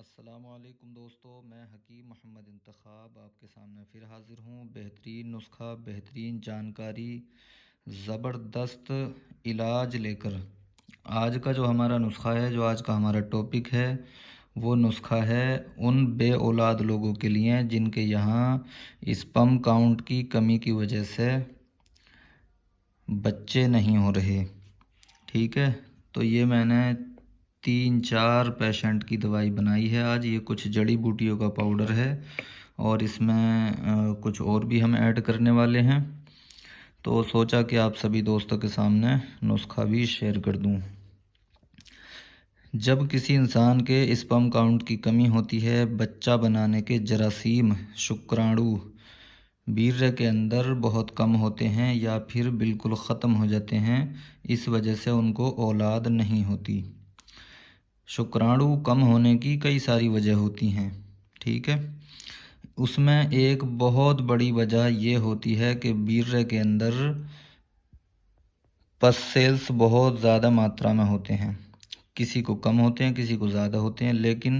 अस्सलामुअलैकुम दोस्तों, मैं हकीम मोहम्मद इंतखाब आपके सामने फिर हाज़िर हूँ। बेहतरीन नुस्खा, बेहतरीन जानकारी, ज़बरदस्त इलाज लेकर। आज का जो हमारा नुस्खा है, जो आज का हमारा टॉपिक है, वो नुस्खा है उन बे औलाद लोगों के लिए जिनके यहाँ स्पर्म काउंट की कमी की वजह से बच्चे नहीं हो रहे। ठीक है, तो ये मैंने 3-4 पेशेंट की दवाई बनाई है आज। ये कुछ जड़ी बूटियों का पाउडर है और इसमें कुछ और भी हम ऐड करने वाले हैं। तो सोचा कि आप सभी दोस्तों के सामने नुस्खा भी शेयर कर दूं। जब किसी इंसान के स्पर्म काउंट की कमी होती है, बच्चा बनाने के जरासीम, शुक्राणु वीर्य के अंदर बहुत कम होते हैं या फिर बिल्कुल ख़त्म हो जाते हैं, इस वजह से उनको औलाद नहीं होती। शुक्राणु कम होने की कई सारी वजह होती हैं। ठीक है, उसमें एक बहुत बड़ी वजह ये होती है कि वीर्य के अंदर पस सेल्स बहुत ज़्यादा मात्रा में होते हैं। किसी को कम होते हैं, किसी को ज़्यादा होते हैं, लेकिन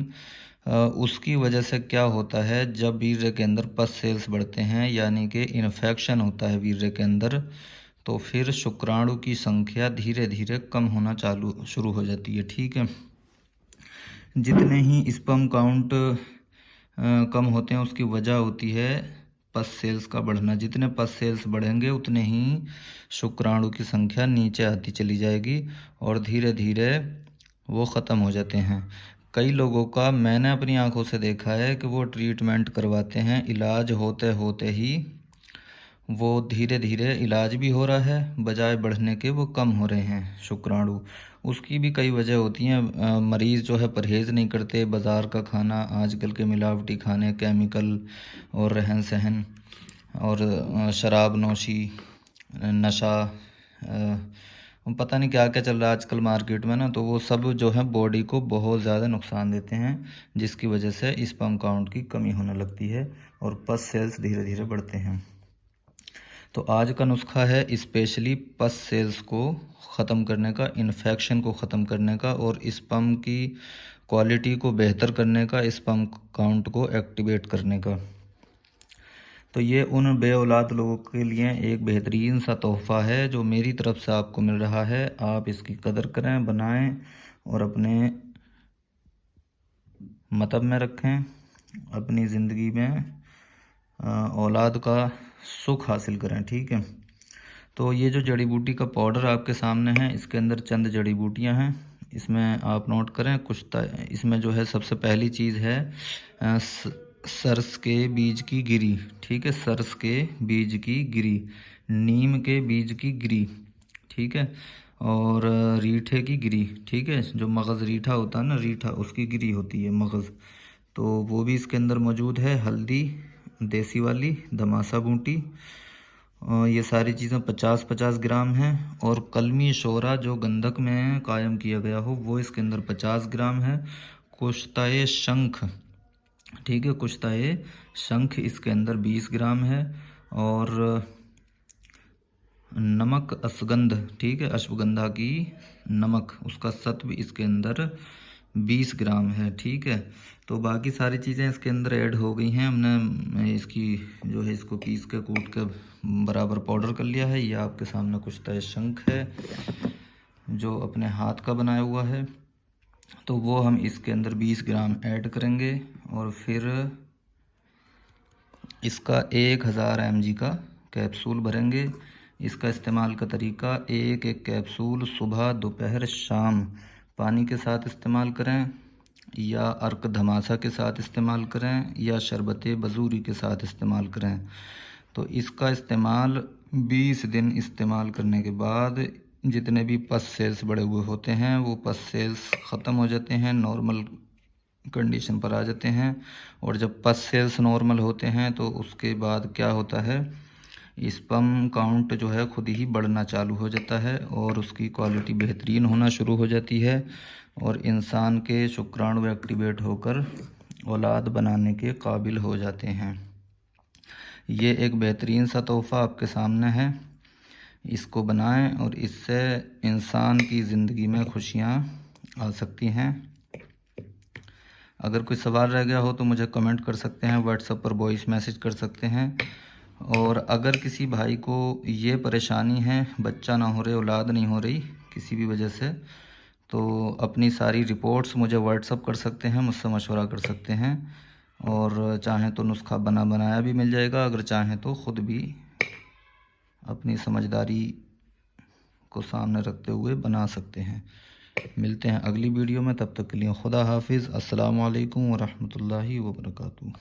उसकी वजह से क्या होता है, जब वीर्य के अंदर पस सेल्स बढ़ते हैं यानी कि इन्फेक्शन होता है वीर्य के अंदर, तो फिर शुक्राणु की संख्या धीरे धीरे कम होना शुरू हो जाती है। ठीक है, जितने ही स्पर्म काउंट कम होते हैं उसकी वजह होती है पस सेल्स का बढ़ना। जितने पस सेल्स बढ़ेंगे उतने ही शुक्राणु की संख्या नीचे आती चली जाएगी और धीरे धीरे वो ख़त्म हो जाते हैं। कई लोगों का मैंने अपनी आंखों से देखा है कि वो ट्रीटमेंट करवाते हैं, इलाज होते होते ही वो धीरे धीरे इलाज भी हो रहा है, बजाय बढ़ने के वो कम हो रहे हैं शुक्राणु। उसकी भी कई वजह होती हैं। मरीज़ जो है परहेज़ नहीं करते, बाज़ार का खाना, आजकल के मिलावटी खाने, केमिकल और रहन सहन और शराब नोशी, नशा, पता नहीं क्या क्या चल रहा है आजकल मार्केट में ना, तो वो सब जो है बॉडी को बहुत ज़्यादा नुकसान देते हैं, जिसकी वजह से स्पर्म काउंट की कमी होने लगती है और पस सेल्स धीरे धीरे बढ़ते हैं। तो आज का नुस्खा है स्पेशली पस सेल्स को ख़त्म करने का, इन्फेक्शन को ख़त्म करने का और स्पर्म की क्वालिटी को बेहतर करने का, स्पर्म काउंट को एक्टिवेट करने का। तो ये उन बे औलाद लोगों के लिए एक बेहतरीन सा तोहफ़ा है जो मेरी तरफ से आपको मिल रहा है। आप इसकी कदर करें, बनाएं और अपने मतब में रखें, अपनी ज़िंदगी में औलाद का सुख हासिल करें। ठीक है, तो ये जो जड़ी बूटी का पाउडर आपके सामने है, इसके अंदर चंद जड़ी बूटियां हैं, इसमें आप नोट करें। इसमें जो है सबसे पहली चीज़ है सरस के बीज की गिरी। ठीक है, सरस के बीज की गिरी, नीम के बीज की गिरी, ठीक है, और रीठे की गिरी। ठीक है, जो मगज़ रीठा होता है ना, रीठा उसकी गिरी होती है मगज़, तो वो भी इसके अंदर मौजूद है। हल्दी देसी वाली, धमासा बूटी, ये सारी चीज़ें 50-50 ग्राम हैं। और कलमी शोरा जो गंधक में कायम किया गया हो, वो इसके अंदर 50 ग्राम है। कुश्ताए शंख, ठीक है, कुश्ताए शंख इसके अंदर 20 ग्राम है। और नमक अश्वगंध, ठीक है, अश्वगंधा की नमक, उसका सत्व इसके अंदर 20 ग्राम है। ठीक है, तो बाकी सारी चीज़ें इसके अंदर ऐड हो गई हैं। हमने इसकी जो है इसको पीस के कूट के बराबर पाउडर कर लिया है। ये आपके सामने कुछ तय शंख है जो अपने हाथ का बनाया हुआ है, तो वो हम इसके अंदर 20 ग्राम ऐड करेंगे और फिर इसका 1000 mg का कैप्सूल भरेंगे। इसका इस्तेमाल का तरीका, एक एक कैप्सूल सुबह, दोपहर, शाम पानी के साथ इस्तेमाल करें, या अर्क धमासा के साथ इस्तेमाल करें, या शरबत बजूरी के साथ इस्तेमाल करें। तो इसका इस्तेमाल 20 दिन इस्तेमाल करने के बाद जितने भी पस सेल्स बड़े हुए होते हैं वो पस सेल्स ख़त्म हो जाते हैं, नॉर्मल कंडीशन पर आ जाते हैं। और जब पस सेल्स नॉर्मल होते हैं तो उसके बाद क्या होता है, स्पर्म काउंट जो है खुद ही बढ़ना चालू हो जाता है और उसकी क्वालिटी बेहतरीन होना शुरू हो जाती है और इंसान के शुक्राणु एक्टिवेट होकर औलाद बनाने के काबिल हो जाते हैं। ये एक बेहतरीन सा तोहफ़ा आपके सामने है, इसको बनाएं और इससे इंसान की ज़िंदगी में खुशियाँ आ सकती हैं। अगर कोई सवाल रह गया हो तो मुझे कमेंट कर सकते हैं, व्हाट्सएप पर वॉइस मैसेज कर सकते हैं। और अगर किसी भाई को ये परेशानी है, बच्चा ना हो रहे, औलाद नहीं हो रही किसी भी वजह से, तो अपनी सारी रिपोर्ट्स मुझे व्हाट्सएप कर सकते हैं, मुझसे मशवरा कर सकते हैं। और चाहें तो नुस्खा बनाया भी मिल जाएगा, अगर चाहें तो ख़ुद भी अपनी समझदारी को सामने रखते हुए बना सकते हैं। मिलते हैं अगली वीडियो में, तब तक के लिए खुदा हाफिज़। अस्सलामु अलैकुम व रहमतुल्लाहि व बरकातुहू।